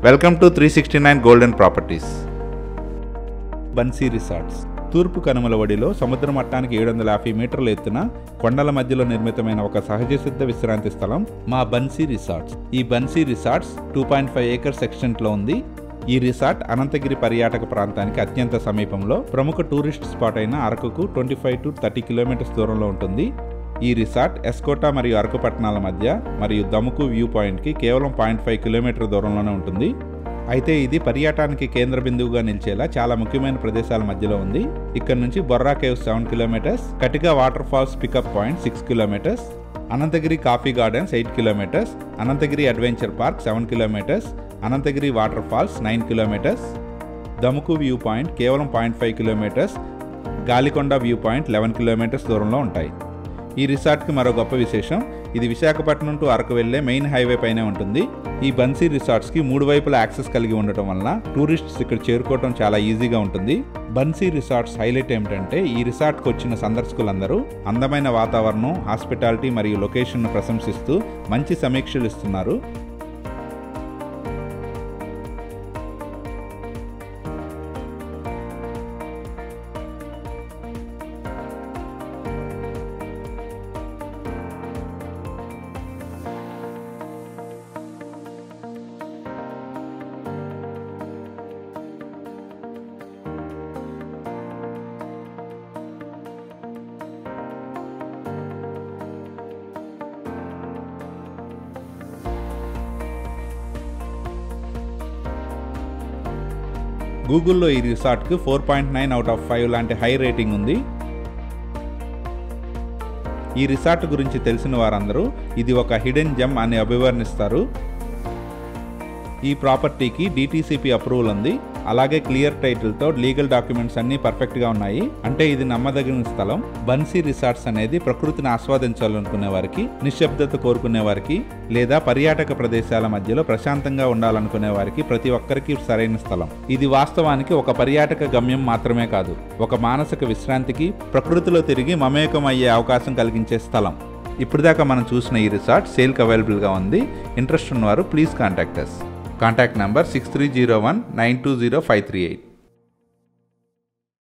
Welcome to 369 golden properties. Bansi resorts తూర్పు కనుమల ఒడిలో సముద్ర మట్టానికి 750 మీటర్ల ఎత్తున కొండల మధ్యలో నిర్మితమైన ఒక సహజ సిద్ధ విశ్రాంతి స్థలం మా బన్సీ రిసార్ట్స్. ఈ బన్సీ రిసార్ట్స్ 2.5 ఏకర్స్ ఎక్స్టెంట్లో ఉంది. ఈ రిసార్ట్ అనంతగిరి పర్యాటక ప్రాంతానికి అత్యంత సమీపంలో ప్రముఖ టూరిస్ట్ స్పాట్ అయిన అరకుకు 25 to 30 కిలోమీటర్స్ దూరంలో ఉంటుంది. ఈ రిసార్ట్ ఎస్కోటా మరియు అరకు పట్టణాల మధ్య మరియు దముకు వ్యూ పాయింట్కి కేవలం 0.5 కిలోమీటర్ దూరంలోనే ఉంటుంది. అయితే ఇది పర్యాటకానికి కేంద్ర బిందువుగా నిలిచేలా చాలా ముఖ్యమైన ప్రదేశాల మధ్యలో ఉంది. ఇక్కడ నుంచి Borra caves 7 kilometres, Katika water falls pickup point 6 kilometres, Ananthagiri coffee gardens 8 kilometres, Ananthagiri adventure park 7 kilometres, Ananthagiri water falls 9 kilometres, Damuku view point కేవలం 0.5 kilometres, Galikonda view point 11 kilometres దూరంలో ఉంటాయి. ఈ రిసార్ట్కి మరో గొప్ప విశేషం, ఇది విశాఖపట్నం టు అరకు వెళ్లే మెయిన్ హైవే పైనే ఉంటుంది. ఈ బన్సీ రిసార్ట్స్కి 3 వైపులా యాక్సెస్ కలిగి ఉండటం వలన టూరిస్ట్స్ ఇక్కడ చేరుకోవడం చాలా ఈజీగా ఉంటుంది. బన్సీ రిసార్ట్స్ హైలైట్ ఏమిటంటే ఈ రిసార్ట్కి వచ్చిన సందర్శకులందరూ అందమైన వాతావరణం, హాస్పిటాలిటీ మరియు లొకేషన్ను ప్రశంసిస్తూ మంచి సమీక్షలు ఇస్తున్నారు. గూగుల్లో ఈ రిసార్ట్కి 4.9 out of 5 లాంటి హై రేటింగ్ ఉంది. ఈ రిసార్ట్ గురించి తెలిసిన వారందరూ ఇది ఒక హిడెన్ జెమ్ అని అభివర్ణిస్తారు. ఈ ప్రాపర్టీకి DTCP అప్రూవల్ ఉంది. అలాగే క్లియర్ టైటిల్తో లీగల్ డాక్యుమెంట్స్ అన్నీ పర్ఫెక్ట్గా ఉన్నాయి. అంటే ఇది నమ్మదగిన స్థలం. బన్సీ రిసార్ట్స్ అనేది ప్రకృతిని ఆస్వాదించాలనుకునే వారికి, నిశ్శబ్దత కోరుకునే వారికి, లేదా పర్యాటక ప్రదేశాల మధ్యలో ప్రశాంతంగా ఉండాలనుకునే వారికి ప్రతి ఒక్కరికి సరైన స్థలం. ఇది వాస్తవానికి ఒక పర్యాటక గమ్యం మాత్రమే కాదు, ఒక మానసిక విశ్రాంతికి, ప్రకృతిలో తిరిగి మమేకం అయ్యే అవకాశం కలిగించే స్థలం. ఇప్పటిదాకా మనం చూసిన ఈ రిసార్ట్ సేల్కి అవైలబుల్గా ఉంది. ఇంట్రెస్ట్ ఉన్నవారు please contact us. Contact number 6301920538.